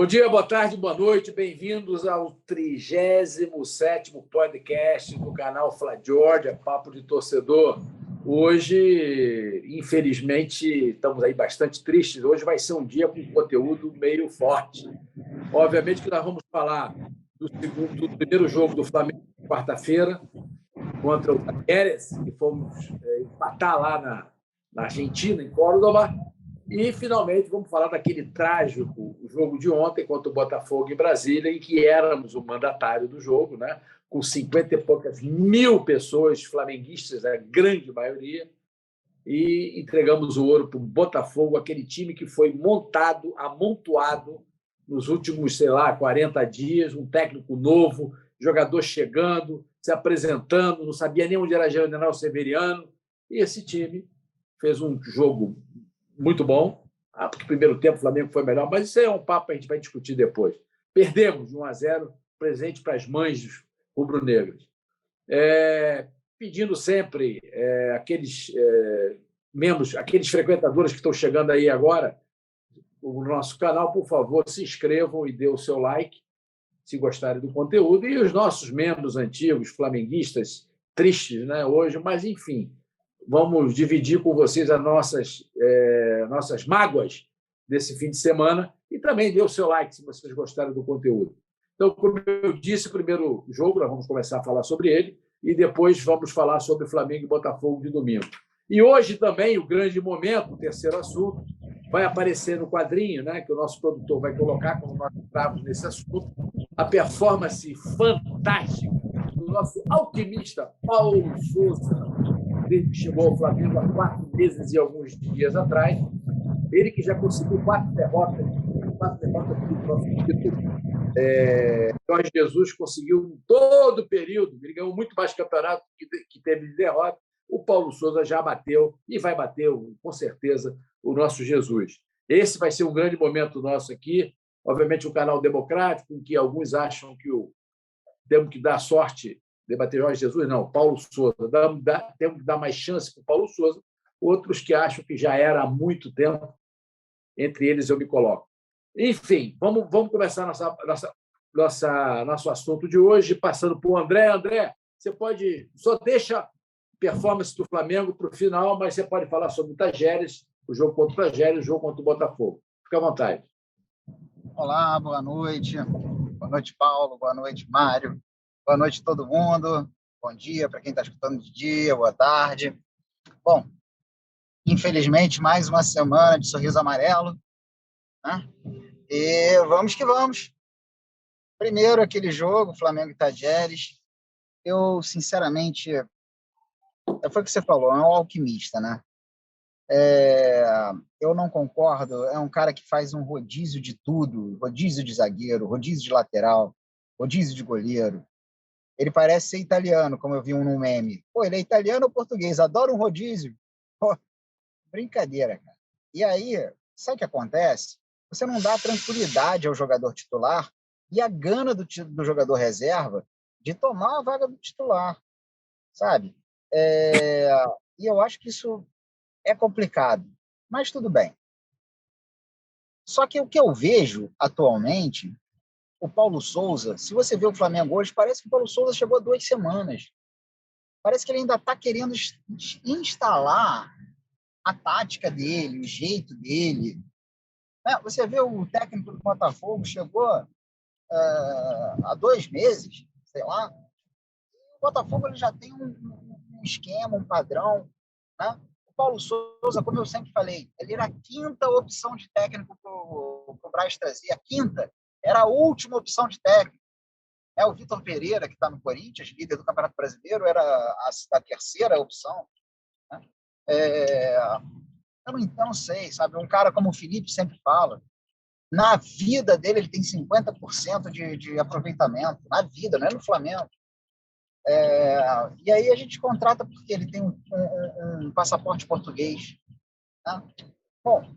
Bom dia, boa tarde, boa noite, bem-vindos ao 37º podcast do canal Fla Georgia, Papo de Torcedor. Hoje, infelizmente, estamos aí bastante tristes. Hoje vai ser um dia com conteúdo meio forte. Obviamente que nós vamos falar do primeiro jogo do Flamengo, quarta-feira, contra o Talleres, que fomos empatar lá na Argentina, em Córdoba. E, finalmente, vamos falar daquele trágico jogo de ontem contra o Botafogo em Brasília, em que éramos o mandatário do jogo, né? Com 50 e poucas mil pessoas flamenguistas, a grande maioria, e entregamos o ouro para o Botafogo, aquele time que foi montado, amontoado nos últimos, 40 dias, um técnico novo, jogador chegando, se apresentando, não sabia nem onde era General Severiano, e esse time fez um jogo muito bom, porque o primeiro tempo o Flamengo foi melhor, mas isso é um papo que a gente vai discutir depois. Perdemos de 1-0, presente para as mães rubro-negras. Pedindo sempre aqueles membros, aqueles frequentadores que estão chegando aí agora, no nosso canal, por favor, se inscrevam e dê o seu like, se gostarem do conteúdo, e os nossos membros antigos, flamenguistas, tristes, né, hoje, mas, enfim, vamos dividir com vocês as nossas mágoas desse fim de semana e também dê o seu like se vocês gostaram do conteúdo. Então, como eu disse, o primeiro jogo, nós vamos começar a falar sobre ele e depois vamos falar sobre Flamengo e Botafogo de domingo. E hoje também, o grande momento, o terceiro assunto, vai aparecer no quadrinho, né, que o nosso produtor vai colocar quando nós entrarmos nesse assunto, a performance fantástica do nosso alquimista Paulo Souza, desde que chegou ao Flamengo há 4 meses e alguns dias atrás. Ele que já conseguiu 4 derrotas do nosso título. Jorge Jesus conseguiu em todo o período, ele ganhou muito mais campeonato que teve de derrota. O Paulo Souza já bateu e vai bater, com certeza, o nosso Jesus. Esse vai ser um grande momento nosso aqui. Obviamente, um canal democrático, em que alguns acham que temos que dar sorte, debater Jorge Jesus, não, Paulo Souza. Temos que dar mais chance para o Paulo Souza. Outros que acham que já era há muito tempo, entre eles eu me coloco. Enfim, vamos começar nosso assunto de hoje, passando por André. André, você pode... Só deixa a performance do Flamengo para o final, mas você pode falar sobre o Talleres, o jogo contra o Talleres, o jogo contra o Botafogo. Fica à vontade. Olá, boa noite. Boa noite, Paulo. Boa noite, Mário. Boa noite, todo mundo. Bom dia para quem está escutando de dia, boa tarde. Bom, infelizmente, mais uma semana de sorriso amarelo, né? E vamos que vamos. Primeiro, aquele jogo, Flamengo e Talleres. Eu, sinceramente, foi o que você falou, é um alquimista, né? Eu não concordo. É um cara que faz um rodízio de tudo, rodízio de zagueiro, rodízio de lateral, rodízio de goleiro. Ele parece ser italiano, como eu vi num meme. Pô, ele é italiano ou português? Adora um rodízio. Pô, brincadeira, cara. E aí, sabe o que acontece? Você não dá tranquilidade ao jogador titular e a gana do jogador reserva de tomar a vaga do titular, sabe? E eu acho que isso é complicado, mas tudo bem. Só que o que eu vejo atualmente, o Paulo Souza, se você vê o Flamengo hoje, parece que o Paulo Souza chegou há 2 semanas. Parece que ele ainda está querendo instalar a tática dele, o jeito dele. Você vê o técnico do Botafogo, chegou há 2 meses, sei lá. O Botafogo ele já tem um esquema, um padrão, né? O Paulo Souza, como eu sempre falei, ele era a 5ª opção de técnico para o Braz trazer. A 5ª era a última opção de técnico. O Vitor Pereira, que está no Corinthians, líder do Campeonato Brasileiro, era a 3ª opção, né? Eu não sei, sabe? Um cara como o Felipe sempre fala, na vida dele ele tem 50% de aproveitamento, na vida, não é no Flamengo. E aí a gente contrata porque ele tem um passaporte português, né? Bom,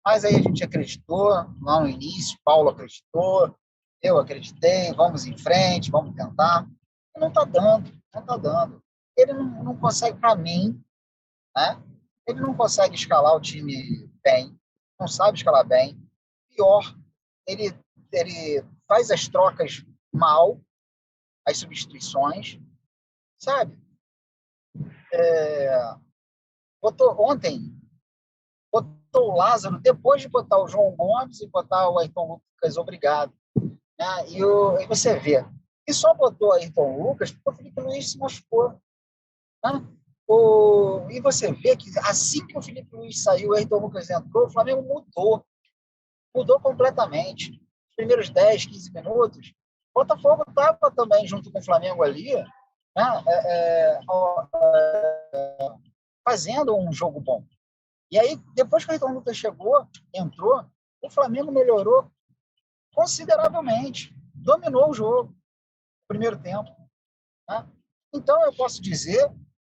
mas aí a gente acreditou lá no início, Paulo acreditou, eu acreditei, vamos em frente, vamos tentar. Não está dando. Ele não consegue, para mim, né? Ele não consegue escalar o time bem, não sabe escalar bem. Pior, ele ele faz as trocas mal, as substituições, sabe? Ontem, botou o Lázaro, depois de botar o João Gomes e botar o Ayrton Lucas obrigado. Né? E você vê, e só botou o Ayrton Lucas porque o Felipe Luiz se machucou. Né? E você vê que assim que o Felipe Luiz saiu, o Ayrton Lucas entrou, o Flamengo mudou completamente. Os primeiros 10, 15 minutos, o Botafogo estava também junto com o Flamengo ali, né? Fazendo um jogo bom. E aí, depois que o Ayrton Lucas entrou, o Flamengo melhorou consideravelmente, dominou o jogo no primeiro tempo. Né? Então, eu posso dizer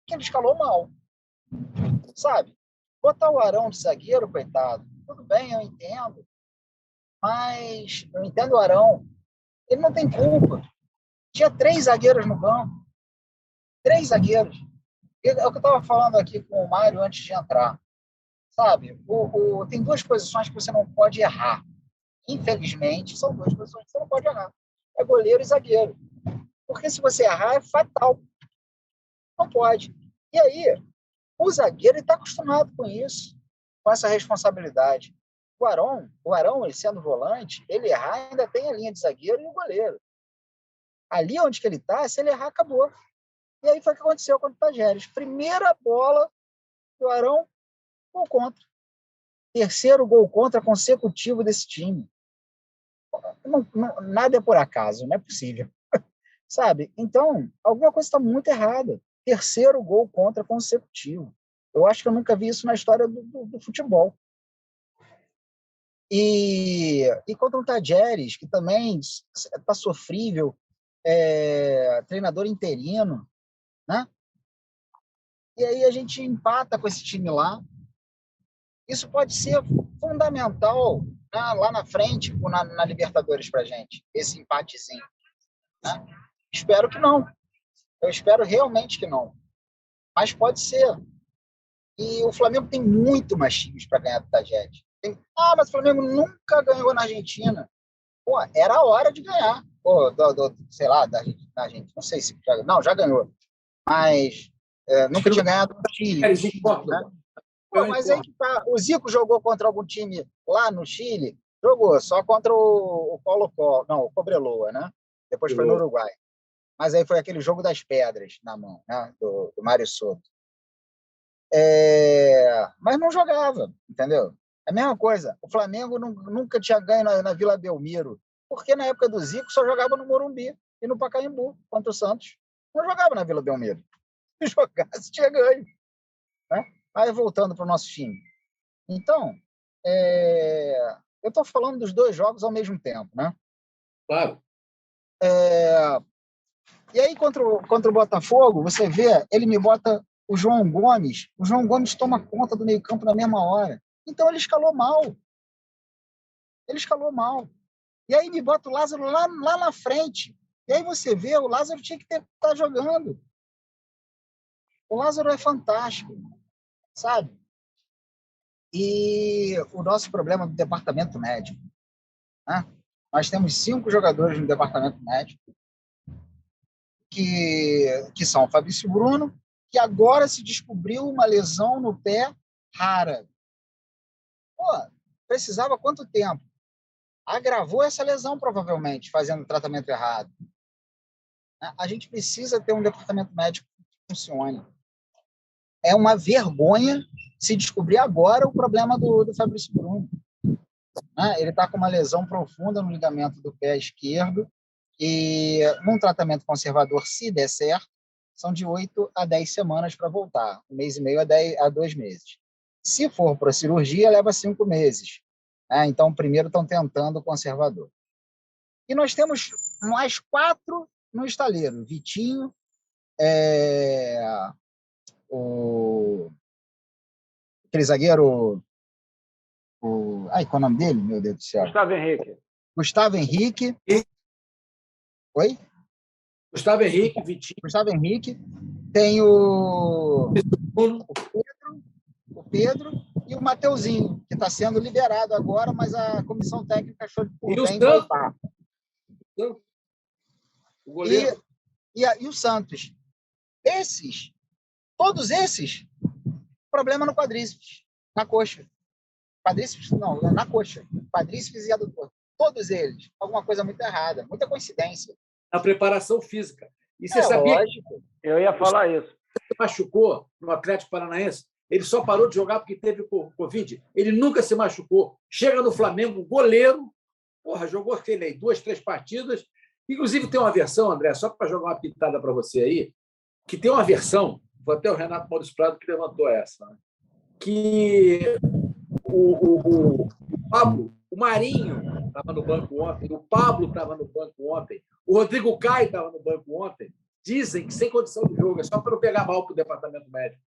que ele escalou mal, sabe? Botar o Arão de zagueiro, coitado, tudo bem, eu entendo, mas eu entendo o Arão, ele não tem culpa. Tinha 3 zagueiros no banco, 3 zagueiros. É o que eu estava falando aqui com o Mário antes de entrar, sabe? Tem 2 posições que você não pode errar. Infelizmente, são 2 posições que você não pode errar. É goleiro e zagueiro. Porque se você errar, é fatal. Não pode. E aí, o zagueiro está acostumado com isso, com essa responsabilidade. O Arão, ele sendo volante, ele errar, ainda tem a linha de zagueiro e o goleiro. Ali onde que ele está, se ele errar, acabou. E aí foi o que aconteceu contra o Tajeres. Primeira bola do Arão, gol contra. Terceiro gol contra consecutivo desse time. Nada é por acaso, não é possível. Sabe? Então, alguma coisa está muito errada. Terceiro gol contra consecutivo. Eu acho que eu nunca vi isso na história do futebol. E contra o Tajeres, que também está sofrível, treinador interino, né? E aí a gente empata com esse time lá. Isso pode ser fundamental, né, lá na frente, na Libertadores para a gente, esse empatezinho. Né? Espero que não. Eu espero realmente que não. Mas pode ser. E o Flamengo tem muito mais times para ganhar do Tajeres. Mas o Flamengo nunca ganhou na Argentina. Pô, era a hora de ganhar. Pô, sei lá, da Argentina. Não sei se já, não, já ganhou. Mas nunca tinha ganhado do Chile. Né? Pô, mas aí que tá. O Zico jogou contra algum time lá no Chile? Jogou, só contra o Colo-Colo. Não, o Cobreloa, né? Depois foi no Uruguai. Mas aí foi aquele jogo das pedras na mão, né? Do Mário Soto. Mas não jogava, entendeu? É a mesma coisa. O Flamengo nunca tinha ganho na Vila Belmiro, porque na época do Zico só jogava no Morumbi e no Pacaembu contra o Santos. Não jogava na Vila Belmiro. Se jogasse, tinha ganho. Né? Aí voltando para o nosso time. Então, eu estou falando dos 2 jogos ao mesmo tempo, né? Claro. E aí, contra o Botafogo, você vê, ele me bota o João Gomes toma conta do meio-campo na mesma hora. Então, ele escalou mal. E aí, me bota o Lázaro lá na frente. E aí, você vê, o Lázaro tinha que estar jogando. O Lázaro é fantástico, sabe? E o nosso problema do departamento médico. Né? Nós temos 5 jogadores no departamento médico, que são o Fabrício Bruno, que agora se descobriu uma lesão no pé rara. Pô, precisava quanto tempo? Agravou essa lesão, provavelmente, fazendo o tratamento errado. A gente precisa ter um departamento médico que funcione. É uma vergonha se descobrir agora o problema do Fabrício Bruno. Ele está com uma lesão profunda no ligamento do pé esquerdo e, num tratamento conservador, se der certo, são de 8 a 10 semanas para voltar, 1 mês e meio a 2 meses. Se for para cirurgia, leva 5 meses. Então, primeiro estão tentando o conservador. E nós temos mais 4 no estaleiro. Vitinho, aquele zagueiro... qual é o nome dele? Meu Deus do céu. Gustavo Henrique. Oi? Gustavo Henrique, Vitinho. Gustavo Henrique. Tem o Pedro e o Mateuzinho, que está sendo liberado agora, mas a comissão técnica achou por E o bem Santos? voltar. O goleiro? E o Santos. Todos esses, problema no quadríceps, na coxa. Quadríceps, não, na coxa. Quadríceps e adutor. Todos eles. Alguma coisa muito errada, muita coincidência. Na preparação física. E você sabia lógico. Eu ia falar isso. que machucou no Atlético Paranaense? Ele só parou de jogar porque teve Covid. Ele nunca se machucou. Chega no Flamengo, goleiro, jogou 2, 3 partidas. Inclusive, tem uma versão, André, só para jogar uma pitada para você aí, que tem uma versão, foi até o Renato Maurício Prado que levantou essa, né? Que o Pablo, o Marinho estava no banco ontem, o Pablo estava no banco ontem, o Rodrigo Caio estava no banco ontem. Dizem que sem condição de jogo, é só para não pegar mal para o departamento médico.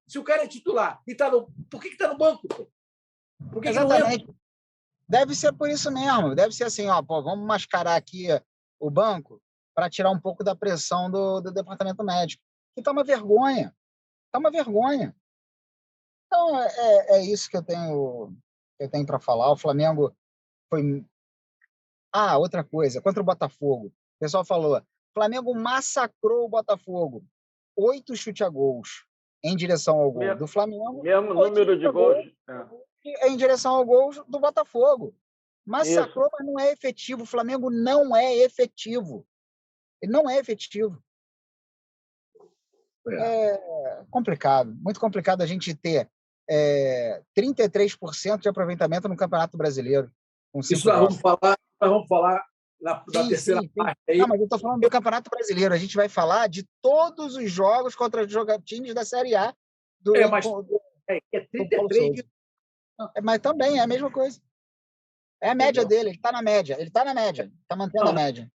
Se o cara é titular e está no. Por que está no banco? Por que Exatamente. Que não entra? Deve ser por isso mesmo. Deve ser assim, vamos mascarar aqui o banco para tirar um pouco da pressão do departamento médico. Que está uma vergonha. Está uma vergonha. Então, é isso que eu tenho para falar. O Flamengo foi... outra coisa, contra o Botafogo. O pessoal falou, o Flamengo massacrou o Botafogo. 8 chutes a gols em direção ao gol do Flamengo. Mesmo número de gols. Em direção ao gol do Botafogo. Massacrou, mas não é efetivo. O Flamengo não é efetivo. Ele não é efetivo. É complicado. Muito complicado a gente ter 33% de aproveitamento no Campeonato Brasileiro. Isso nós vamos falar na terceira parte. Aí. Não, mas eu estou falando do Campeonato Brasileiro. A gente vai falar de todos os jogos contra os times da Série A. É 33%. Mas também é a mesma coisa. É a média dele, ele está na média. Ele está na média, está mantendo a média.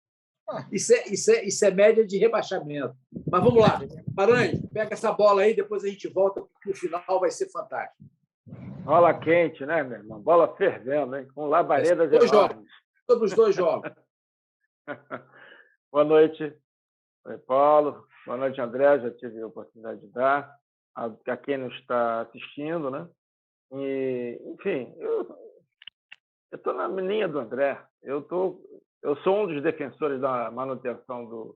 Isso é média de rebaixamento. Mas vamos lá. Paranhos, pega essa bola aí, depois a gente volta, porque o final vai ser fantástico. Bola quente, né, meu irmão? Bola fervendo, hein? Com labaredas enormes. Sobre os 2 jogos. Boa noite. Oi, Paulo. Boa noite, André. Já tive a oportunidade de dar. A quem não está assistindo, né? E, enfim, eu estou na linha do André. Eu sou um dos defensores da manutenção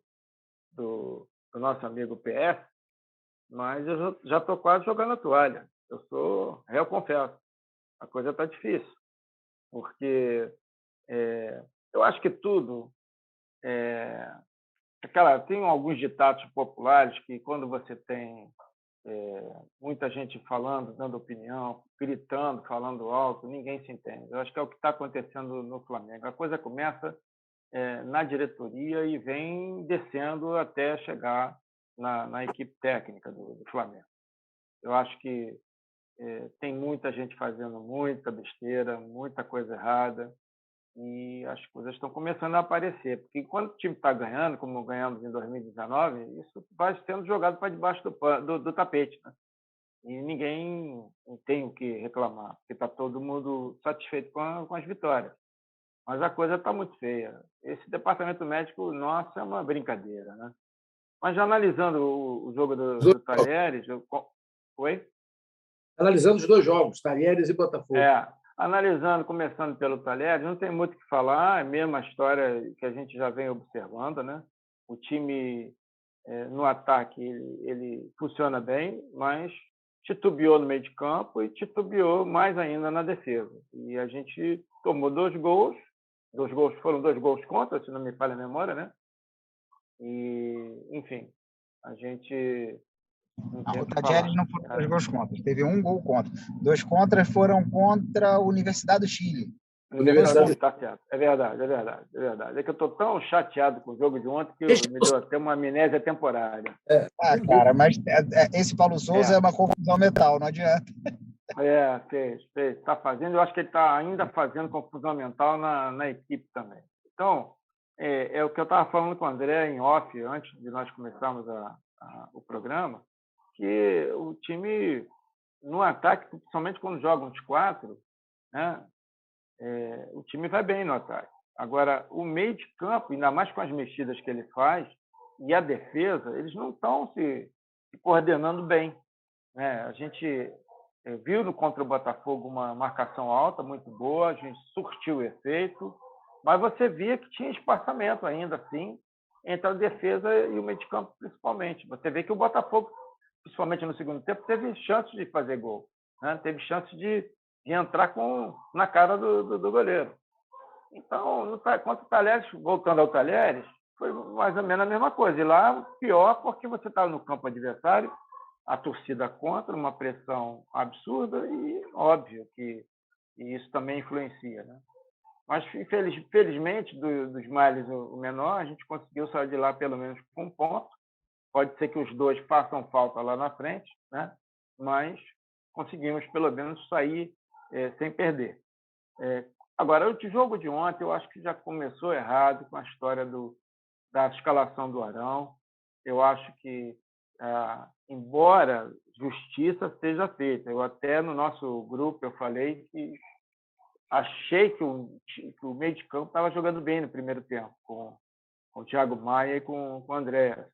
do nosso amigo PS, mas eu já estou quase jogando a toalha. Eu confesso, a coisa está difícil, porque eu acho que tudo... tem alguns ditados populares que, quando você tem muita gente falando, dando opinião, gritando, falando alto, ninguém se entende. Eu acho que é o que está acontecendo no Flamengo. A coisa começa na diretoria e vem descendo até chegar na equipe técnica do Flamengo. Eu acho que tem muita gente fazendo muita besteira, muita coisa errada, e as coisas estão começando a aparecer. Porque quando o time está ganhando, como ganhamos em 2019, isso vai sendo jogado para debaixo do tapete, né? E ninguém tem o que reclamar, porque está todo mundo satisfeito com as vitórias. Mas a coisa está muito feia. Esse departamento médico, nossa, é uma brincadeira, né? Mas já analisando o jogo do Talheres... Oi? Analisando os 2 jogos, Talheres e Botafogo. Analisando, começando pelo Talheres, não tem muito o que falar, é a mesma história que a gente já vem observando, né? O time, no ataque, ele funciona bem, mas titubeou no meio de campo e titubeou mais ainda na defesa. E a gente tomou 2 gols, foram 2 gols contra, se não me falha a memória, né? E, enfim, a gente... O Talheres não foram 2 gols contra, teve 1 gol contra. 2 contras foram contra a Universidade do Chile. Tá certo. É verdade. É que eu estou tão chateado com o jogo de ontem que me deu até uma amnésia temporária. Cara, mas esse Paulo Souza é uma confusão mental, não adianta. Fez. Está fazendo, eu acho que ele está ainda fazendo confusão mental na equipe também. Então, é o que eu estava falando com o André em off, antes de nós começarmos o programa, que o time, no ataque, principalmente quando jogam os 4, né, o time vai bem no ataque. Agora, o meio de campo, ainda mais com as mexidas que ele faz, e a defesa, eles não estão se coordenando bem, né? A gente viu no contra o Botafogo uma marcação alta, muito boa, a gente surtiu o efeito, mas você via que tinha espaçamento ainda assim entre a defesa e o meio de campo, principalmente. Você vê que o Botafogo, principalmente no segundo tempo, teve chance de fazer gol, né? Teve chance de entrar na cara do goleiro. Então, contra o Talheres, voltando ao Talheres, foi mais ou menos a mesma coisa. E lá, pior, porque você estava no campo adversário, a torcida contra, uma pressão absurda e óbvio que isso também influencia, né? Mas, felizmente, dos males o menor, a gente conseguiu sair de lá pelo menos com um ponto. Pode ser que os dois façam falta lá na frente, né? Mas conseguimos pelo menos sair sem perder. Agora, o jogo de ontem, eu acho que já começou errado com a história da escalação do Arão. Eu acho que, embora justiça seja feita, eu até no nosso grupo eu falei que achei que o meio de campo estava jogando bem no primeiro tempo, com o Thiago Maia e com o André.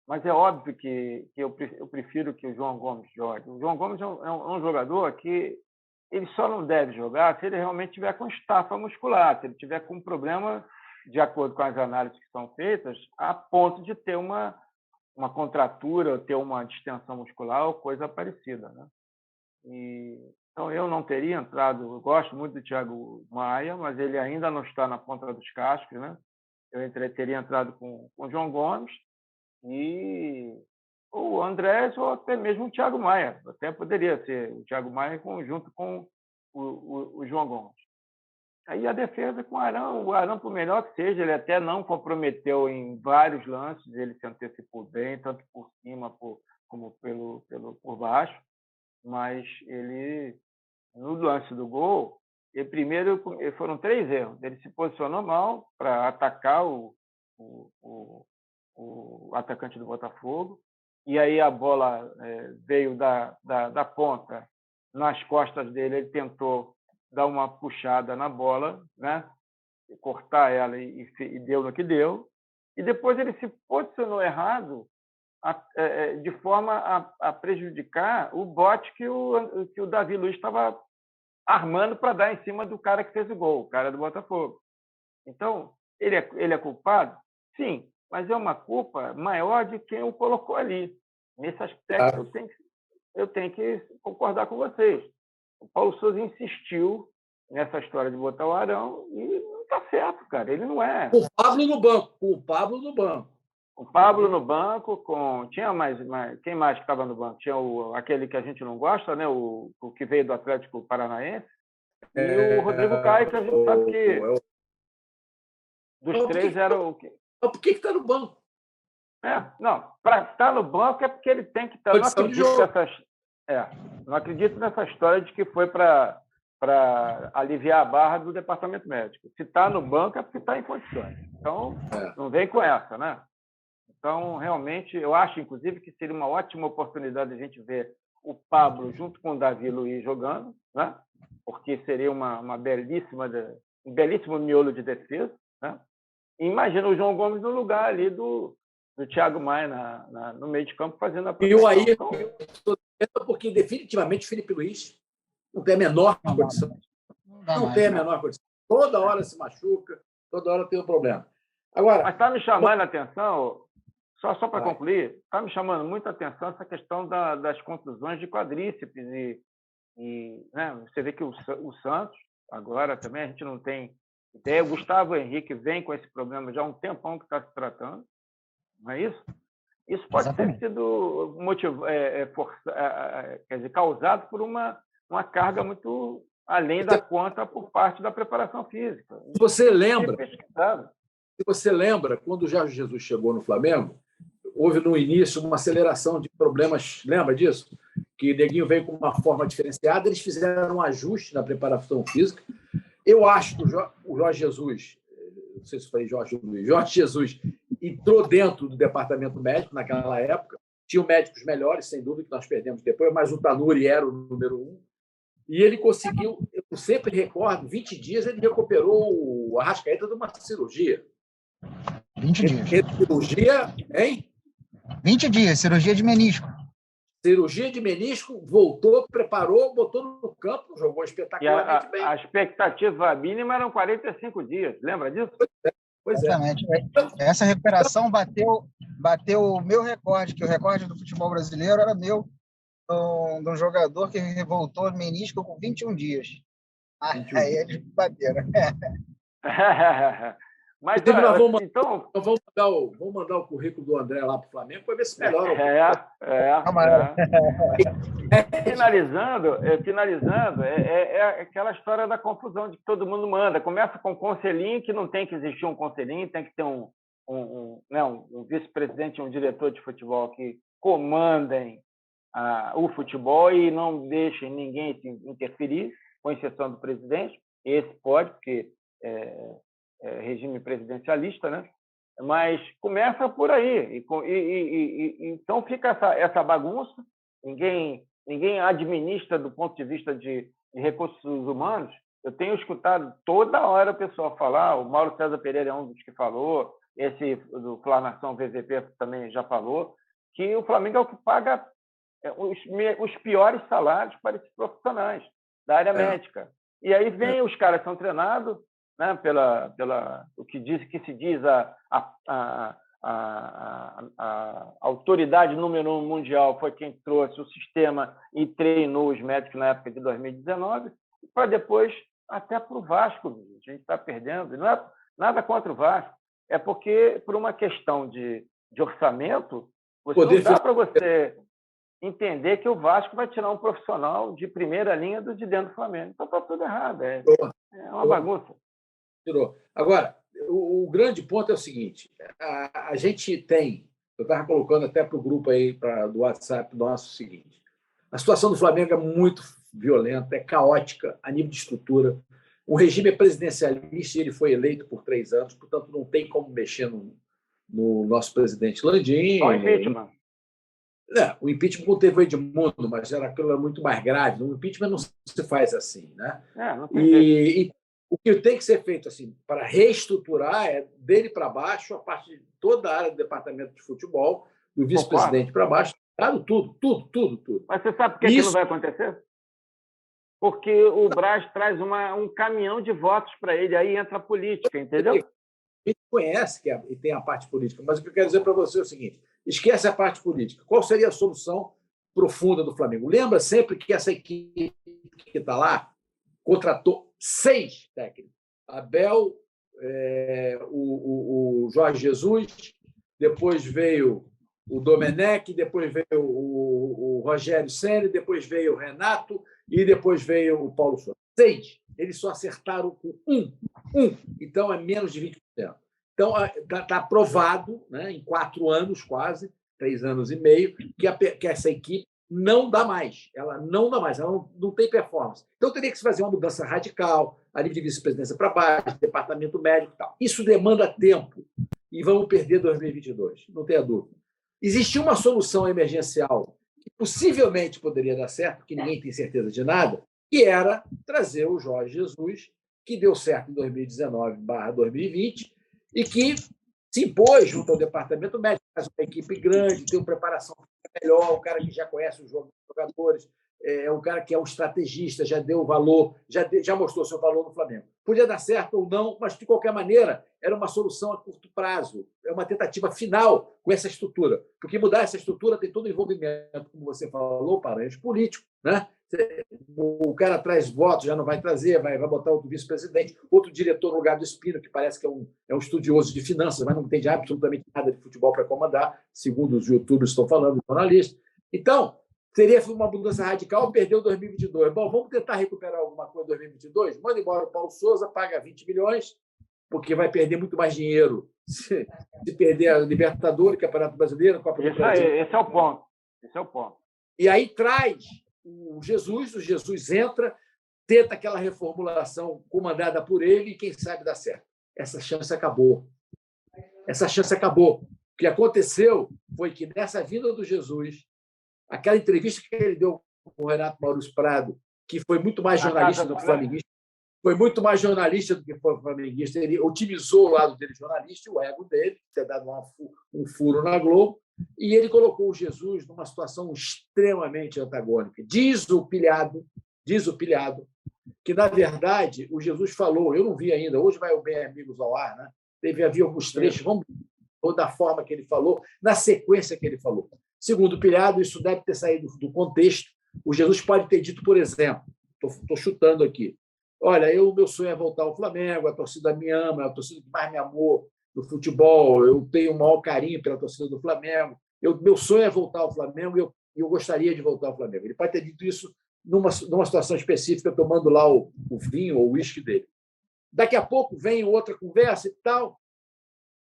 Mas é óbvio que eu prefiro que o João Gomes jogue. O João Gomes é um jogador que ele só não deve jogar se ele realmente tiver com estafa muscular, se ele tiver com um problema, de acordo com as análises que são feitas, a ponto de ter uma contratura, ou ter uma distensão muscular ou coisa parecida, né? Então, eu não teria entrado. Eu gosto muito do Thiago Maia, mas ele ainda não está na ponta dos cascos, né? Eu teria entrado com o João Gomes e o Andrés ou até mesmo o Thiago Maia. Até poderia ser o Thiago Maia junto com o João Gomes. Aí a defesa com o Arão, por melhor que seja, ele até não comprometeu em vários lances, ele se antecipou bem, tanto por cima como por baixo, mas ele, no lance do gol, foram 3 erros. Ele se posicionou mal para atacar o atacante do Botafogo, e aí a bola veio da ponta nas costas dele, ele tentou dar uma puxada na bola, né? Cortar ela e deu no que deu, e depois ele se posicionou errado de forma a prejudicar o bote que o Davi Luiz estava armando para dar em cima do cara que fez o gol, o cara do Botafogo. Então, ele é culpado? Sim, mas é uma culpa maior de quem o colocou ali. Nesse aspecto, eu tenho que concordar com vocês. O Paulo Sousa insistiu nessa história de botar o Arão e não está certo, cara. Ele não é. O Pablo no banco. O Pablo no banco, tinha mais quem mais que estava no banco? Tinha aquele que a gente não gosta, né? O que veio do Atlético Paranaense, e o Rodrigo Caio, que a gente sabe que dos 3 era o que. Mas por que está no banco? Não, para estar no banco é porque ele tem que estar. Não acredito nessa história de que foi para aliviar a barra do departamento médico. Se está no banco é porque está em condições. Então, não vem com essa, né? Então, realmente, eu acho, inclusive, que seria uma ótima oportunidade a gente ver o Pablo junto com o Davi Luiz jogando, né? Porque seria um belíssimo miolo de defesa, né? E imagina o João Gomes no lugar ali do Thiago Maia no meio de campo fazendo a proteção. Porque definitivamente o Felipe Luiz não tem a menor condição. Não tem a menor condição. Toda hora se machuca, toda hora tem um problema. Agora, mas está me chamando a atenção, só para concluir, está me chamando muita atenção essa questão das contusões de quadríceps. E né, você vê que o Santos, agora também a gente não tem ideia. O Gustavo Henrique vem com esse problema já há um tempão que está se tratando, não é isso? Isso pode ter sido causado por uma carga muito além da conta por parte da preparação física. Se você lembra, quando o Jorge Jesus chegou no Flamengo, houve no início uma aceleração de problemas, lembra disso? Que o Neguinho veio com uma forma diferenciada, eles fizeram um ajuste na preparação física. Eu acho que o Jorge Jesus, não sei se foi Jorge Jesus, entrou dentro do departamento médico naquela época. Tinham médicos melhores, sem dúvida, que nós perdemos depois, mas o Tanuri era o número 1. E ele conseguiu, eu sempre recordo, 20 dias ele recuperou o Arrascaeta de uma cirurgia. 20 dias. Cirurgia, hein? 20 dias, cirurgia de menisco. cirurgia de menisco, voltou, preparou, botou no campo, jogou espetacularmente bem. A expectativa mínima eram 45 dias, lembra disso? Pois é. Exatamente. Essa recuperação bateu o meu recorde, que o recorde do futebol brasileiro era meu, de um jogador que voltou menisco com 21 dias. Aí eles bateram. Mas então vamos mandar o currículo do André lá para o Flamengo para ver se melhora. Finalizando, é aquela história da confusão de que todo mundo manda. Começa com um conselhinho, que não tem que existir um conselhinho, tem que ter um vice-presidente e um diretor de futebol que comandem o futebol e não deixem ninguém interferir, com exceção do presidente. Esse pode, porque é regime presidencialista, né? Mas começa por aí. Então fica essa bagunça, ninguém administra do ponto de vista de recursos humanos. Eu tenho escutado toda hora o pessoal falar, o Mauro César Pereira é um dos que falou, esse do Flanação VVP também já falou, que o Flamengo é o que paga os piores salários para esses profissionais da área médica. E aí vem os caras que são treinados, né, pela o que se diz a autoridade número 1 mundial foi quem trouxe o sistema e treinou os médicos na época de 2019, para depois até para o Vasco. A gente está perdendo. Não é nada contra o Vasco, é porque, por uma questão de orçamento, não dá para você entender que o Vasco vai tirar um profissional de primeira linha de dentro do Flamengo. Então está tudo errado. É uma bagunça. Tirou. Agora, o grande ponto é o seguinte: a gente tem, eu estava colocando até para o grupo aí do WhatsApp nosso, o seguinte: a situação do Flamengo é muito violenta, é caótica a nível de estrutura. O regime é presidencialista e ele foi eleito por 3 anos, portanto, não tem como mexer no nosso presidente Landim. Só impeachment. O impeachment não teve o Edmundo, mas aquilo era muito mais grave. O impeachment não se faz assim, né? Não tem e o que tem que ser feito assim para reestruturar é dele para baixo, a parte de toda a área do departamento de futebol, do vice-presidente para baixo, tudo. Mas você sabe por que não vai acontecer? Porque o Braz traz um caminhão de votos para ele, aí entra a política, entendeu? A gente conhece que tem a parte política, mas o que eu quero dizer para você é o seguinte: esquece a parte política. Qual seria a solução profunda do Flamengo? Lembra sempre que essa equipe que está lá contratou 6 técnicos. Abel, o Jorge Jesus, depois veio o Domenech, depois veio o Rogério Ceni, depois veio o Renato e depois veio o Paulo Sousa. 6. Eles só acertaram com um. Então, é menos de 20%. Então, está aprovado, né, em 4 anos, quase, 3 anos e meio, que essa equipe não dá mais. Ela não tem performance. Então, teria que se fazer uma mudança radical, a nível de vice-presidência para baixo, departamento médico e tal. Isso demanda tempo e vamos perder 2022, não tenha dúvida. Existia uma solução emergencial que possivelmente poderia dar certo, que ninguém tem certeza de nada, que era trazer o Jorge Jesus, que deu certo em 2019/2020 e que se impôs junto ao departamento médico, faz uma equipe grande, tem uma preparação melhor, um cara que já conhece os jogadores, é um cara que é um estrategista, já deu valor, já mostrou seu valor no Flamengo. Podia dar certo ou não, mas, de qualquer maneira, era uma solução a curto prazo, é uma tentativa final com essa estrutura, porque mudar essa estrutura tem todo o envolvimento, como você falou, Paranhos, político, né? O cara traz votos, já não vai trazer, vai botar outro vice-presidente, outro diretor no lugar do Espino, que parece que é um estudioso de finanças, mas não entende absolutamente nada de futebol para comandar, segundo os youtubers estão falando, os jornalistas. Então, seria uma mudança radical, perdeu 2022. Bom, vamos tentar recuperar alguma coisa em 2022? Manda embora o Paulo Sousa, paga 20 milhões, porque vai perder muito mais dinheiro se perder a Libertadores, Campeonato Brasileiro, Copa do Brasil. Esse é o ponto. E aí traz o Jesus entra, tenta aquela reformulação comandada por ele e quem sabe dá certo. Essa chance acabou. O que aconteceu foi que nessa vinda do Jesus, aquela entrevista que ele deu com o Renato Maurício Prado, que foi muito mais jornalista do que flamenguista, ele otimizou o lado dele jornalista, o ego dele, ter dado um furo na Globo, E ele colocou o Jesus numa situação extremamente antagônica. Diz o pilhado, que, na verdade, o Jesus falou, eu não vi ainda, hoje vai o Bem Amigos ao ar, né? Havia alguns trechos, vamos ou da forma que ele falou, na sequência que ele falou. Segundo o pilhado, isso deve ter saído do contexto. O Jesus pode ter dito, por exemplo, estou chutando aqui, olha, meu sonho é voltar ao Flamengo, a torcida me ama, é a torcida que mais me amou no futebol, eu tenho o maior carinho pela torcida do Flamengo, meu sonho é voltar ao Flamengo e eu gostaria de voltar ao Flamengo. Ele pode ter dito isso numa situação específica, tomando lá o vinho ou o uísque dele. Daqui a pouco vem outra conversa e tal.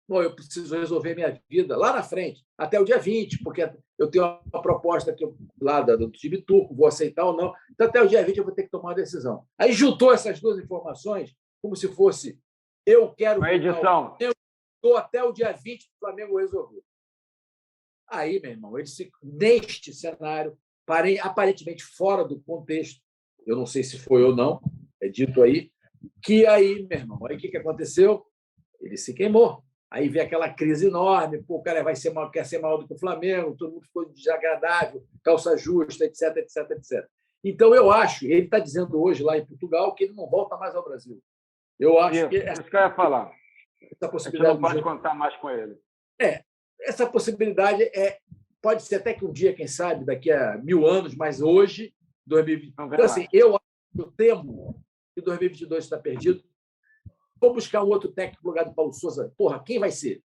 Bom, eu preciso resolver minha vida lá na frente, até o dia 20, porque eu tenho uma proposta aqui lá do time turco, vou aceitar ou não. Então, até o dia 20 eu vou ter que tomar uma decisão. Aí juntou essas duas informações como se fosse eu quero... Uma edição. Eu estou até o dia 20, o Flamengo resolveu. Aí, meu irmão, neste cenário, aparentemente fora do contexto, eu não sei se foi ou não, é dito aí, que aí, meu irmão, aí o que aconteceu? Ele se queimou. Aí vem aquela crise enorme, o cara quer ser maior do que o Flamengo, todo mundo ficou desagradável, calça justa, etc, etc, etc. Então, eu acho, ele está dizendo hoje lá em Portugal que ele não volta mais ao Brasil. Eu acho que... Isso que eu ia falar. Essa possibilidade... A gente não pode contar mais com ele. Essa possibilidade pode ser até que um dia, quem sabe, daqui a 1000 anos, mas hoje, 2020... Então, assim, eu temo que 2022 está perdido. Vou buscar um outro técnico no lugar do Paulo Sousa. Porra, quem vai ser?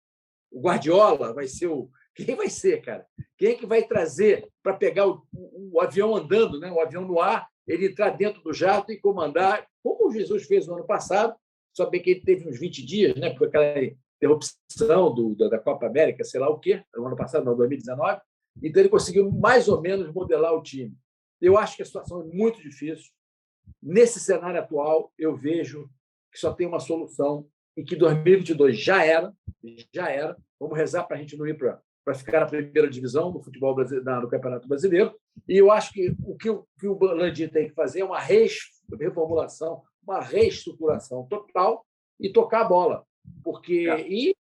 O Guardiola? Vai ser o... Quem vai ser, cara? Quem é que vai trazer para pegar o avião andando, né? O avião no ar, ele entrar dentro do jato e comandar, como o Jesus fez no ano passado, só bem que ele teve uns 20 dias, né? Porque aquela interrupção da Copa América, sei lá o quê, no ano passado, não, 2019. Então, ele conseguiu mais ou menos modelar o time. Eu acho que a situação é muito difícil. Nesse cenário atual, eu vejo que só tem uma solução e que 2022 já era. Vamos rezar para a gente não ir para ficar na primeira divisão do futebol brasileiro, no Campeonato Brasileiro. E eu acho que o que o Landim tem que fazer é uma reformulação, uma reestruturação total e tocar a bola. E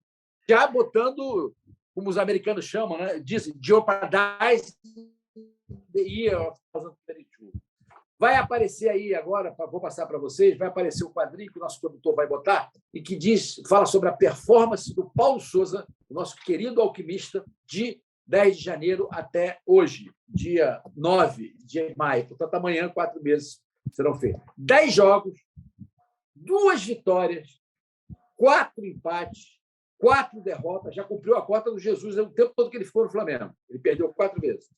já botando, como os americanos chamam, né? Dizem, jeopardize the year of 2022. Vai aparecer aí agora, vou passar para vocês, vai aparecer o quadrinho que o nosso produtor vai botar e que fala sobre a performance do Paulo Sousa, o nosso querido alquimista, de 10 de janeiro até hoje, dia 9 de maio. Portanto, amanhã, 4 meses serão feitos. 10 jogos, 2 vitórias, 4 empates, 4 derrotas. Já cumpriu a cota do Jesus o tempo todo que ele ficou no Flamengo. Ele perdeu 4 vezes.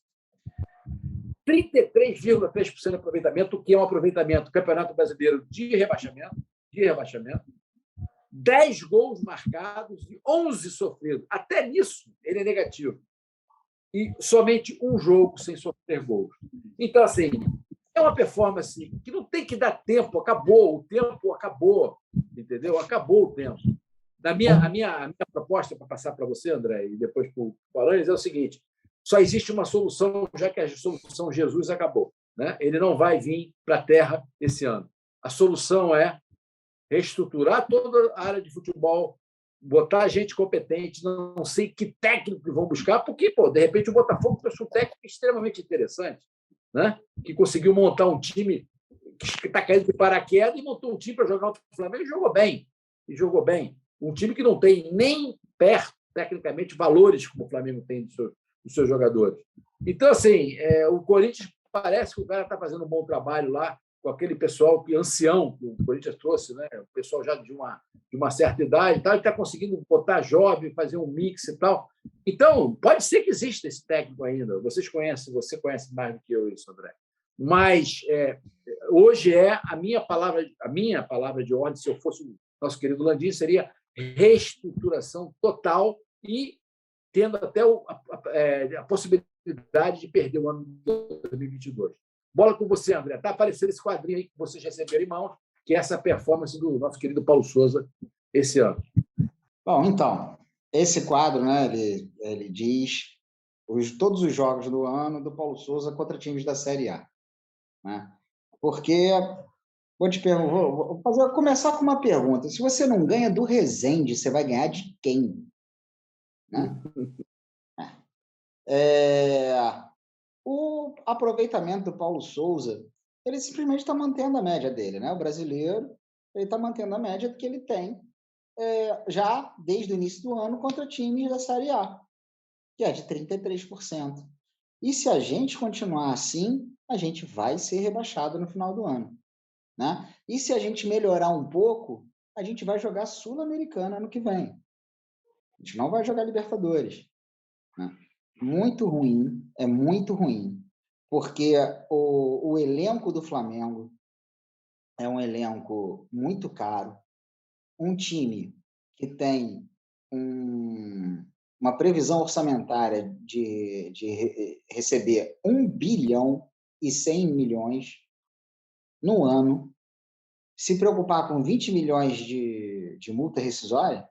33,3% de aproveitamento, que é um aproveitamento do Campeonato Brasileiro de rebaixamento. 10 gols marcados e 11 sofridos. Até nisso, ele é negativo. E somente um jogo sem sofrer gols. Então, assim, é uma performance que não tem que dar tempo. Acabou. O tempo acabou. Entendeu? Acabou o tempo. A minha proposta, para passar para você, André, e depois para o Alanis, é o seguinte: só existe uma solução, já que a solução Jesus acabou, né? Ele não vai vir para a Terra esse ano. A solução é reestruturar toda a área de futebol, botar gente competente, não sei que técnico que vão buscar, porque, de repente, o Botafogo trouxe um técnico extremamente interessante, né? Que conseguiu montar um time que está caindo de paraquedas e montou um time para jogar o Flamengo e jogou bem. Um time que não tem nem perto, tecnicamente, valores como o Flamengo tem dos seus jogadores. Então, assim, o Corinthians parece que o cara está fazendo um bom trabalho lá com aquele pessoal ancião que o Corinthians trouxe, né? O pessoal já de uma certa idade, e tal, e está conseguindo botar jovem, fazer um mix e tal. Então, pode ser que exista esse técnico ainda. Você conhece mais do que eu isso, André. Mas hoje a minha palavra de ordem, se eu fosse o nosso querido Landim, seria reestruturação total e tendo até a possibilidade de perder o ano de 2022. Bola com você, André. Está aparecendo esse quadrinho aí que vocês receberam em mãos, que é essa performance do nosso querido Paulo Sousa esse ano. Bom, então, esse quadro, né, ele diz todos os jogos do ano do Paulo Sousa contra times da Série A. Né? Porque, vou começar com uma pergunta. Se você não ganha do Rezende, você vai ganhar de quem? Né? O aproveitamento do Paulo Souza, ele simplesmente está mantendo a média dele, né? O brasileiro, ele está mantendo a média que ele tem já desde o início do ano contra times da Série A, que é de 33%. E se a gente continuar assim, a gente vai ser rebaixado no final do ano, né? E se a gente melhorar um pouco, a gente vai jogar Sul-Americana ano que vem. A gente não vai jogar Libertadores, né? Muito ruim, é muito ruim, porque o elenco do Flamengo é um elenco muito caro, um time que tem uma previsão orçamentária de receber 1 bilhão e 100 milhões no ano, se preocupar com 20 milhões de multa rescisória,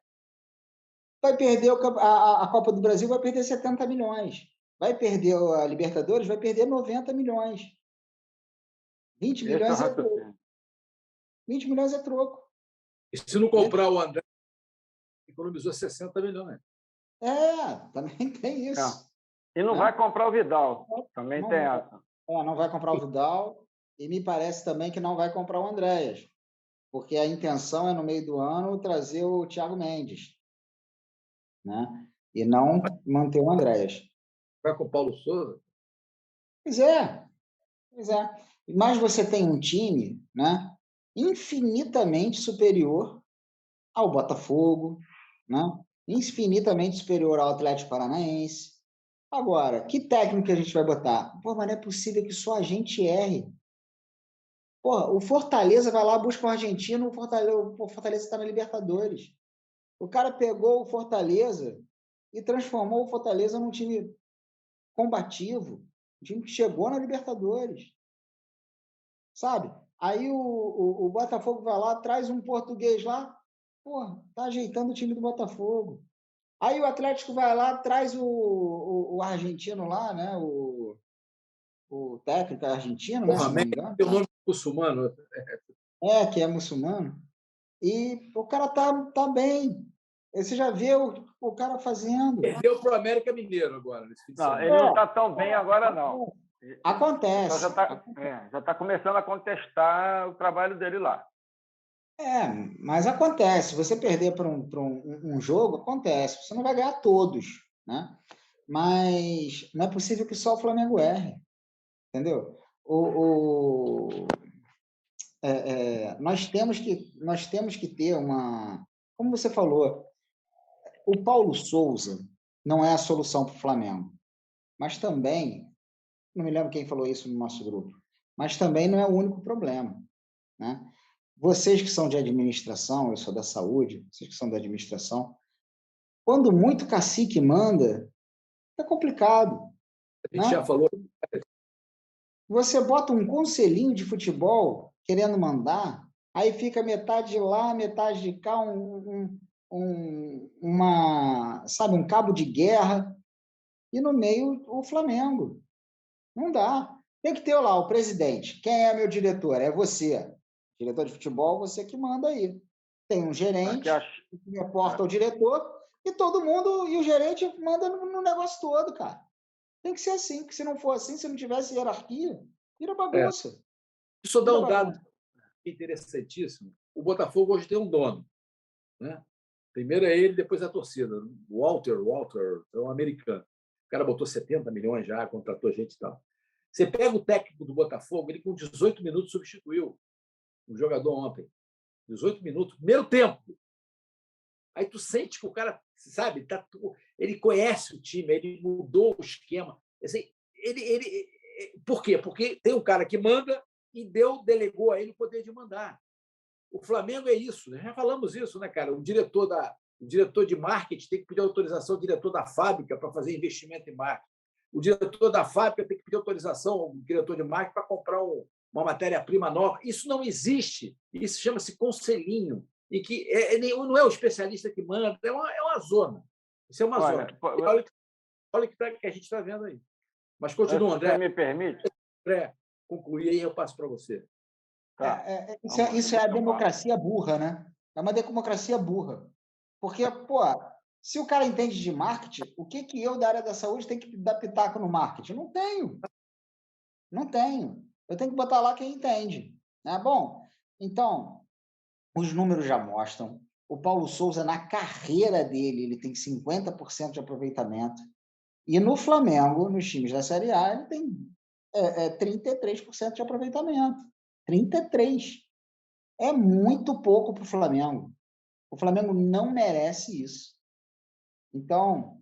vai perder a Copa do Brasil, vai perder 70 milhões. Vai perder a Libertadores, vai perder 90 milhões. 20 milhões é troco. 20 milhões é troco. E se não comprar o André, economizou 60 milhões. Também tem isso. E não vai comprar o Vidal. Também tem essa. Não vai comprar o Vidal. E me parece também que não vai comprar o Andréas. Porque a intenção é, no meio do ano, trazer o Thiago Mendes, né? E não manter o Andréas. Vai com o Paulo Souza? Pois é. Mas você tem um time, né, infinitamente superior ao Botafogo, né? Infinitamente superior ao Atlético Paranaense. Agora, que técnico que a gente vai botar? Mas não é possível que só a gente erre. O Fortaleza vai lá, busca o argentino, o Fortaleza está na Libertadores. O cara pegou o Fortaleza e transformou o Fortaleza num time combativo, um time que chegou na Libertadores. Sabe? Aí o Botafogo vai lá, traz um português lá, tá ajeitando o time do Botafogo. Aí o Atlético vai lá, traz o argentino lá, né? O técnico argentino, né? Se não me engano. Tem o nome muçulmano. Que é muçulmano. E o cara tá bem. Você já vê o cara fazendo. Perdeu para o América Mineiro agora. Nesse fim de semana. Ele não está tão bem agora, não. Acontece. Já está começando a contestar o trabalho dele lá. Mas acontece. Você perder para um jogo, acontece. Você não vai ganhar todos, né? Mas não é possível que só o Flamengo erre. Entendeu? Nós temos que ter uma... Como você falou, o Paulo Souza não é a solução para o Flamengo. Mas também, não me lembro quem falou isso no nosso grupo, mas também não é o único problema, né? Vocês que são de administração, eu sou da saúde, vocês que são da administração, quando muito cacique manda, é complicado. A gente já falou. Você bota um conselhinho de futebol querendo mandar, aí fica metade de lá, metade de cá, um cabo de guerra, e no meio o Flamengo. Não dá. Tem que ter lá o presidente. Quem é meu diretor? É você. Diretor de futebol, você que manda aí. Tem um gerente, que reporta ao diretor, e todo mundo, e o gerente manda no negócio todo, cara. Tem que ser assim, porque se não for assim, se não tivesse hierarquia, vira bagunça. Isso dá um dado interessantíssimo. O Botafogo hoje tem um dono, né? Primeiro é ele, depois a torcida. Walter, é um americano. O cara botou 70 milhões já, contratou gente e tal. Você pega o técnico do Botafogo, ele com 18 minutos substituiu um jogador ontem. 18 minutos, primeiro tempo. Aí tu sente que o cara, sabe, ele conhece o time, ele mudou o esquema. Assim, por quê? Porque tem um cara que manda e delegou a ele o poder de mandar. O Flamengo é isso, né? Já falamos isso, né, cara? O diretor de marketing tem que pedir autorização ao diretor da fábrica para fazer investimento em marketing. O diretor da fábrica tem que pedir autorização ao diretor de marketing para comprar uma matéria-prima nova. Isso não existe. Isso chama-se conselhinho. E que não é o especialista que manda, é uma zona. Isso é uma zona. Olha o que a gente está vendo aí. Mas continua, André. Você me permite? André, concluir aí, eu passo para você. Isso é a democracia burra, né? É uma democracia burra. Porque, Se o cara entende de marketing, o que eu, da área da saúde, tenho que dar pitaco no marketing? Não tenho. Não tenho. Eu tenho que botar lá quem entende. Né? Bom, então, os números já mostram. O Paulo Souza, na carreira dele, ele tem 50% de aproveitamento. E no Flamengo, nos times da Série A, ele tem 33% de aproveitamento. 33%. É muito pouco para o Flamengo. O Flamengo não merece isso. Então,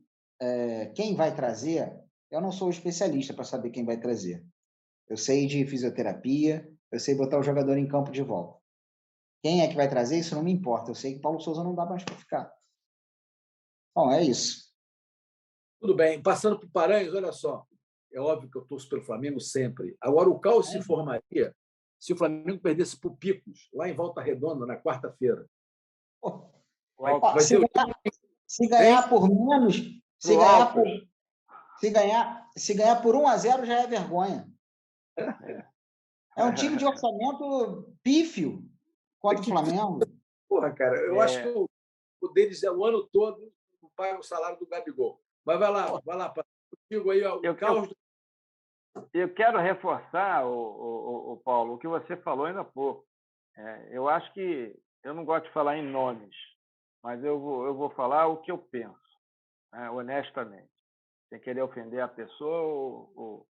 quem vai trazer? Eu não sou especialista para saber quem vai trazer. Eu sei de fisioterapia, eu sei botar o jogador em campo de volta. Quem é que vai trazer? Isso não me importa. Eu sei que Paulo Souza não dá mais para ficar. Bom, é isso. Tudo bem. Passando para o Paranhos, olha só. É óbvio que eu torço pelo Flamengo sempre. Agora, o caos se formaria se o Flamengo perdesse para o Picos, lá em Volta Redonda, na quarta-feira. Se ganhar por menos, se ganhar por 1-0 já é vergonha. É um time de orçamento pífio contra o Flamengo. Porra, cara, eu acho que o deles é o ano todo não paga o salário do Gabigol. Mas vai lá, contigo aí, o caos do... Eu quero reforçar, o Paulo, o que você falou ainda há pouco. Eu acho que eu não gosto de falar em nomes, mas eu vou falar o que eu penso, honestamente, sem querer ofender a pessoa.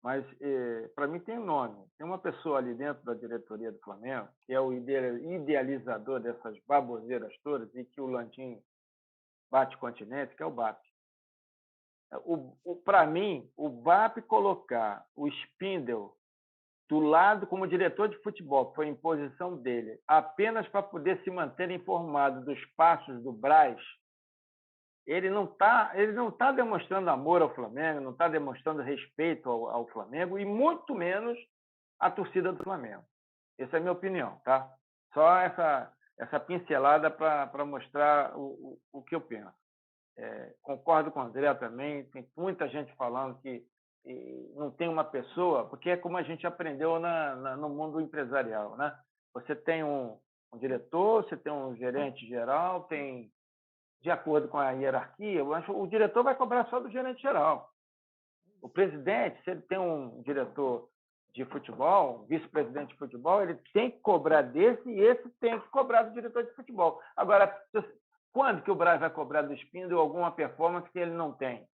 Mas, para mim, tem um nome. Tem uma pessoa ali dentro da diretoria do Flamengo, que é o idealizador dessas baboseiras todas e que o Landim bate continente, que é o BAP. Para mim, o BAP colocar o Spindle do lado como diretor de futebol, que foi imposição dele, apenas para poder se manter informado dos passos do Braz, ele não tá demonstrando amor ao Flamengo, não está demonstrando respeito ao Flamengo e muito menos à torcida do Flamengo. Essa é a minha opinião, tá? Só essa pincelada para mostrar o que eu penso. Concordo com o André também, tem muita gente falando que não tem uma pessoa, porque é como a gente aprendeu no mundo empresarial, né? Você tem um diretor, você tem um gerente geral, tem, de acordo com a hierarquia, o diretor vai cobrar só do gerente geral. O presidente, se ele tem um diretor de futebol, um vice-presidente de futebol, ele tem que cobrar desse e esse tem que cobrar do diretor de futebol. Agora, quando que o Braz vai cobrar do Spindle alguma performance que ele não tem?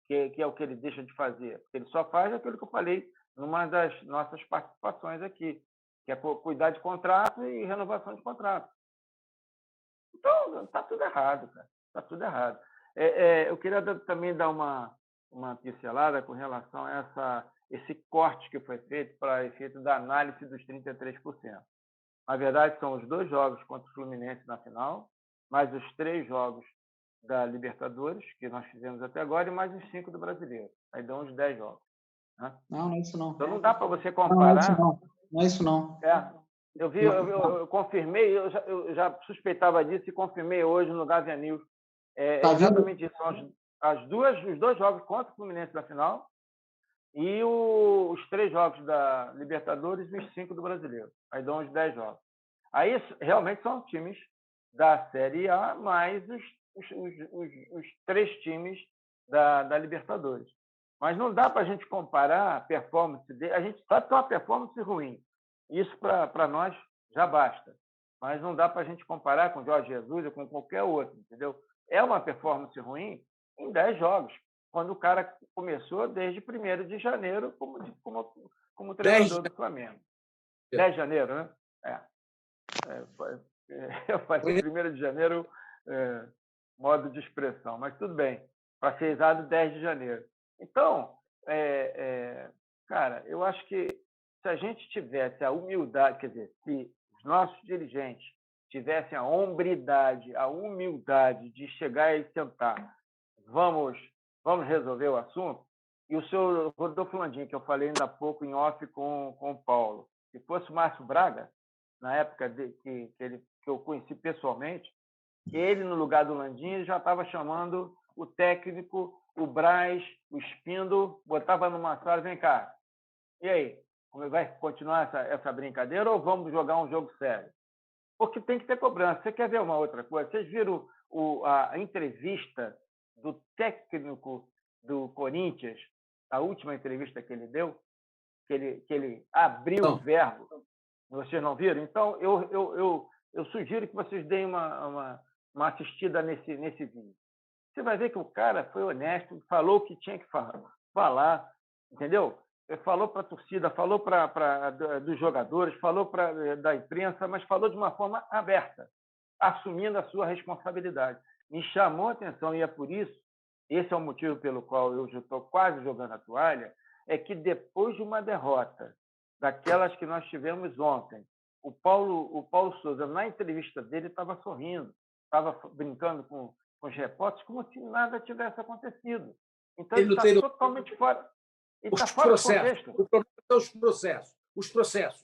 Que é o que ele deixa de fazer? Ele só faz aquilo que eu falei numa das nossas participações aqui, que é cuidar de contrato e renovação de contrato. Então, está tudo errado, cara. Está tudo errado. Eu queria também dar uma pincelada com relação a esse corte que foi feito para efeito da análise dos 33%. Na verdade, são os 2 jogos contra o Fluminense na final, mais os 3 jogos da Libertadores, que nós fizemos até agora, e mais os 5 do Brasileiro. Aí dão uns 10 jogos. Né? Não é isso não. Então não dá para você comparar... Não é isso não. Eu confirmei, eu já suspeitava disso e confirmei hoje no Gávea News. Exatamente isso. São os 2 jogos contra o Fluminense na final e os 3 jogos da Libertadores e os 5 do Brasileiro. Aí dão uns 10 jogos. Aí realmente são times da Série A, mais os 3 times da Libertadores. Mas não dá para a gente comparar a performance dele. A gente sabe que é uma performance ruim. Isso, para nós, já basta. Mas não dá para a gente comparar com o Jorge Jesus ou com qualquer outro, entendeu? É uma performance ruim em 10 jogos, quando o cara começou desde 1º de janeiro como treinador do Flamengo. 10 de janeiro, né? Eu falei 1º de janeiro, modo de expressão, mas tudo bem. Para ser exato, 10 de janeiro. Então, cara, eu acho que se a gente tivesse a humildade, quer dizer, se os nossos dirigentes tivessem a hombridade, a humildade de chegar e sentar, vamos resolver o assunto, e o senhor Rodolfo Landim, que eu falei ainda há pouco em off com o Paulo, se fosse o Márcio Braga, na época que eu conheci pessoalmente, ele, no lugar do Landim, já estava chamando o técnico, o Braz, o Spindle, botava numa sala, vem cá, e aí? Vai continuar essa brincadeira ou vamos jogar um jogo sério? Porque tem que ter cobrança. Você quer ver uma outra coisa? Vocês viram a entrevista do técnico do Corinthians, a última entrevista que ele deu, que ele abriu o verbo. Vocês não viram? Então, eu sugiro que vocês deem uma assistida nesse vídeo. Você vai ver que o cara foi honesto, falou o que tinha que falar, entendeu? Ele falou para a torcida, falou dos jogadores, falou da imprensa, mas falou de uma forma aberta, assumindo a sua responsabilidade. Me chamou a atenção, e é por isso, esse é o motivo pelo qual eu já estou quase jogando a toalha, é que depois de uma derrota, daquelas que nós tivemos ontem, o Paulo Souza, na entrevista dele, estava sorrindo, estava brincando com os repórteres, como se nada tivesse acontecido. Então, ele está totalmente fora. Ele está fora de contexto. O problema são os processos.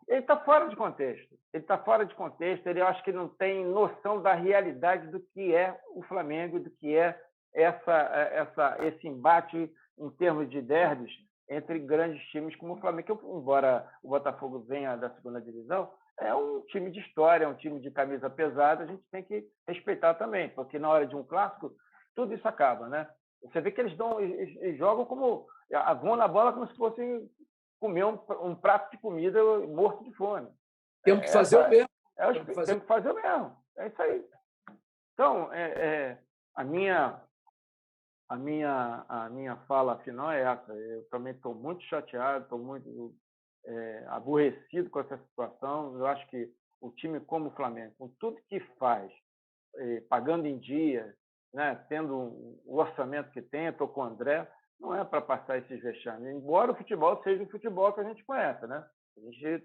Ele está fora de contexto. Ele acho que não tem noção da realidade do que é o Flamengo, do que é esse embate em termos de derbys entre grandes times como o Flamengo, que, embora o Botafogo venha da segunda divisão, é um time de história, é um time de camisa pesada, a gente tem que respeitar também, porque na hora de um clássico, tudo isso acaba, né? Você vê que eles jogam como... vão na bola como se fossem comer um prato de comida morto de fome. Temos que fazer o mesmo. Temos que fazer o mesmo. É isso aí. Então, a minha fala final é essa. Eu também estou muito chateado, estou muito aborrecido com essa situação. Eu acho que o time como o Flamengo, com tudo que faz, pagando em dia, né, tendo o orçamento que tem, estou com o André, não é para passar esses vexames. Embora o futebol seja o futebol que a gente conhece, né? A gente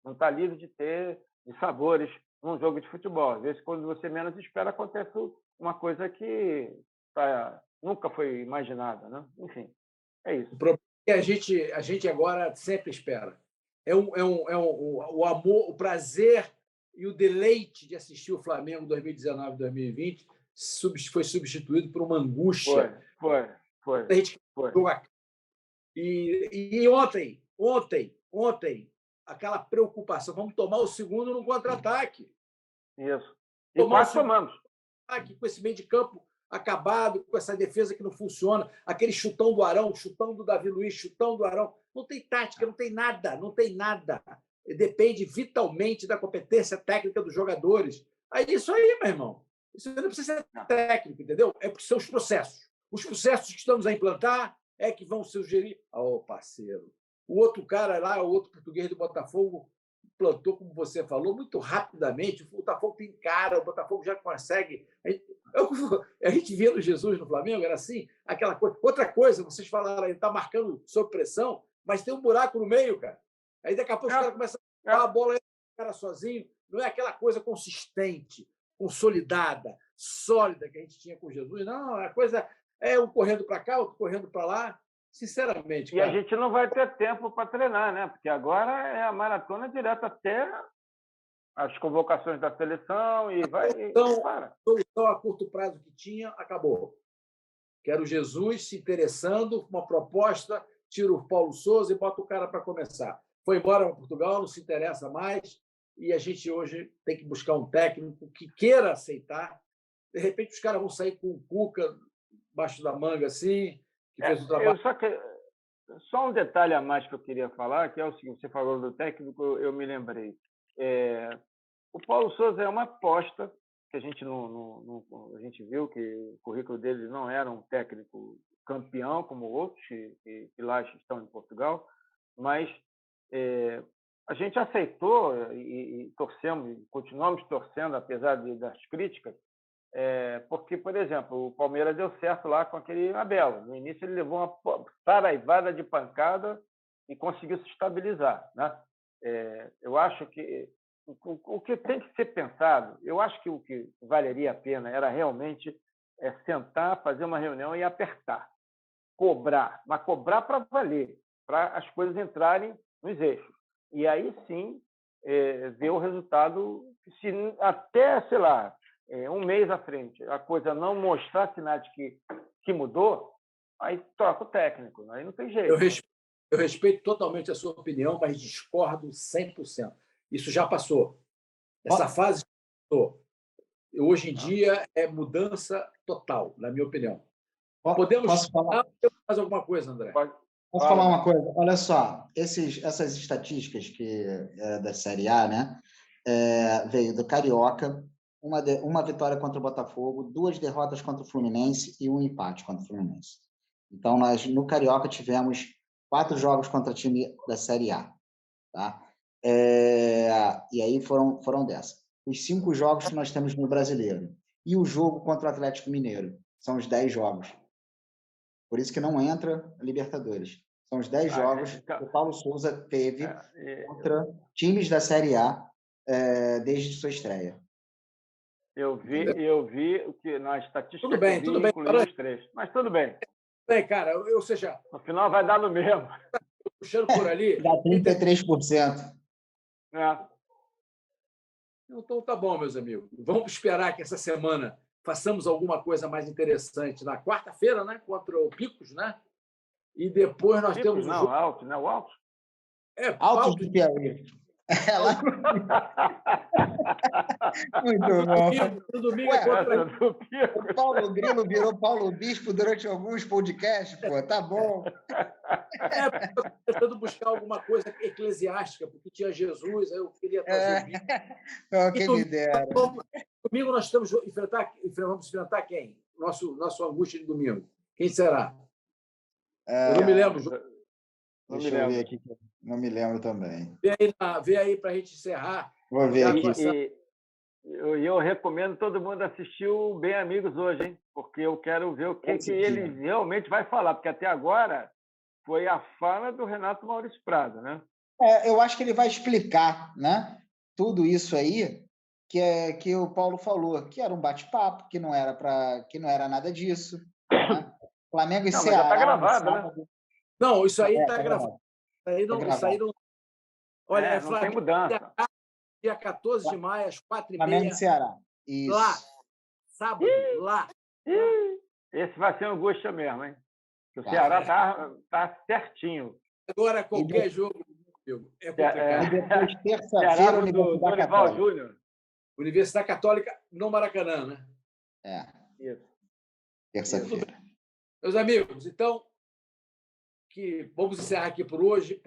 não está livre de ter sabores num jogo de futebol. Às vezes, quando você menos espera, acontece uma coisa que nunca foi imaginada, né? Enfim, é isso. O problema é que a gente agora sempre espera. O amor, o prazer e o deleite de assistir o Flamengo 2019 2020 foi substituído por uma angústia. Foi. E ontem, aquela preocupação, vamos tomar o segundo no contra-ataque. Isso. E quase tomamos. Com esse meio de campo acabado, com essa defesa que não funciona, aquele chutão do Arão, chutão do Davi Luiz, chutão do Arão. Não tem tática, não tem nada. Depende vitalmente da competência técnica dos jogadores. Aí isso aí, meu irmão. Isso não precisa ser técnico, entendeu? É porque são os processos. Os processos que estamos a implantar é que vão sugerir. Parceiro. O outro cara lá, o outro português do Botafogo, plantou, como você falou, muito rapidamente. O Botafogo tem cara, o Botafogo já consegue. A gente via no Jesus no Flamengo, era assim, aquela coisa. Outra coisa, vocês falaram, ele está marcando sob pressão, mas tem um buraco no meio, cara. Aí daqui a pouco os caras começam a dar a bola, o cara sozinho. Não é aquela coisa consistente, consolidada, sólida que a gente tinha com Jesus. Não, a coisa é um correndo para cá, outro correndo para lá. Sinceramente, cara. E a gente não vai ter tempo para treinar, né? Porque agora é a maratona direto até as convocações da seleção e vai. Então, a solução a curto prazo que tinha acabou. Quero Jesus se interessando, uma proposta, tira o Paulo Souza e bota o cara para começar. Foi embora para Portugal, não se interessa mais, e a gente hoje tem que buscar um técnico que queira aceitar. De repente, os caras vão sair com o Cuca embaixo da manga, assim, que fez o trabalho. Só um detalhe a mais que eu queria falar, que é o seguinte: você falou do técnico, eu me lembrei. O Paulo Souza é uma aposta, que a gente a gente viu que o currículo dele não era um técnico campeão, como outros que lá estão em Portugal, mas a gente aceitou e torcemos, e continuamos torcendo, apesar das críticas, porque, por exemplo, o Palmeiras deu certo lá com aquele Abel. No início ele levou uma saraivada de pancada e conseguiu se estabilizar, né? Eu acho que o que tem que ser pensado, eu acho que o que valeria a pena era realmente sentar, fazer uma reunião e apertar, cobrar, mas cobrar para valer, para as coisas entrarem nos eixos. E aí sim ver o resultado, se até, sei lá, um mês à frente, a coisa não mostrar sinais que mudou, aí troca o técnico, aí não tem jeito. Eu respeito totalmente a sua opinião, mas discordo 100%. Isso já passou. Essa fase já passou. Hoje em dia é mudança total, na minha opinião. Podemos Posso falar? mais alguma coisa, André? Posso falar uma coisa? Olha só, essas estatísticas da Série A, né? Veio do Carioca, uma vitória contra o Botafogo, 2 derrotas contra o Fluminense e 1 empate contra o Fluminense. Então, nós, no Carioca, tivemos 4 jogos contra time da Série A. Tá? E aí foram dessa. Os 5 jogos que nós temos no Brasileiro. E o jogo contra o Atlético Mineiro. São os 10 jogos. Por isso que não entra a Libertadores. São os 10 jogos que o Paulo Souza teve contra times da Série A desde sua estreia. Eu vi que na estatística tudo bem, incluiu os 3. Mas tudo bem. Bem, cara, ou seja... No final vai dar no mesmo. Puxando por ali... Dá 33%. Então tá bom, meus amigos. Vamos esperar que essa semana façamos alguma coisa mais interessante na quarta-feira, né? Contra o Picos, né? E depois nós temos o jogo... Alto, né? O Alto? Alto do Piauí. Muito bom. No domingo é contra... O Paulo Grilo virou Paulo Bispo durante alguns podcasts, pô, tá bom. Tentando buscar alguma coisa eclesiástica, porque tinha Jesus, aí eu queria trazer. Quem me dera. Domingo nós vamos enfrentar quem? Nosso angústia de domingo. Quem será? Eu não me lembro. Deixa eu ver aqui. Não me lembro também. Vê aí para a gente encerrar. Vou ver aqui. Eu recomendo todo mundo assistir o Bem Amigos hoje, hein? Porque eu quero ver o que ele realmente vai falar, porque até agora foi a fala do Renato Maurício Prado, né? Eu acho que ele vai explicar, né? Tudo isso aí que o Paulo falou, que era um bate-papo, que não era nada disso. Né? Flamengo e Ceará. Já está gravado, né? Não, isso aí está gravado. Isso aí não... Olha, não tem mudança. Dia 14 de maio, às 4h30. Flamengo e Ceará. Isso. Lá. Sábado, lá. Esse vai ser um angústia mesmo, hein? O Ceará tá certinho. Agora, qualquer jogo é complicado. E depois, terça-feira, Universidade Católica. Júnior. Universidade Católica no Maracanã, né? Isso. Terça-feira. Meus amigos, então, vamos encerrar aqui por hoje,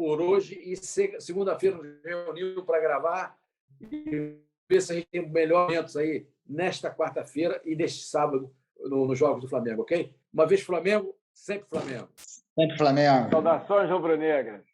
e segunda-feira nos reunimos para gravar e ver se a gente tem melhores aí nesta quarta-feira e neste sábado nos Jogos do Flamengo, ok? Uma vez Flamengo, sempre Flamengo. Sempre Flamengo. Saudações rubro-negras.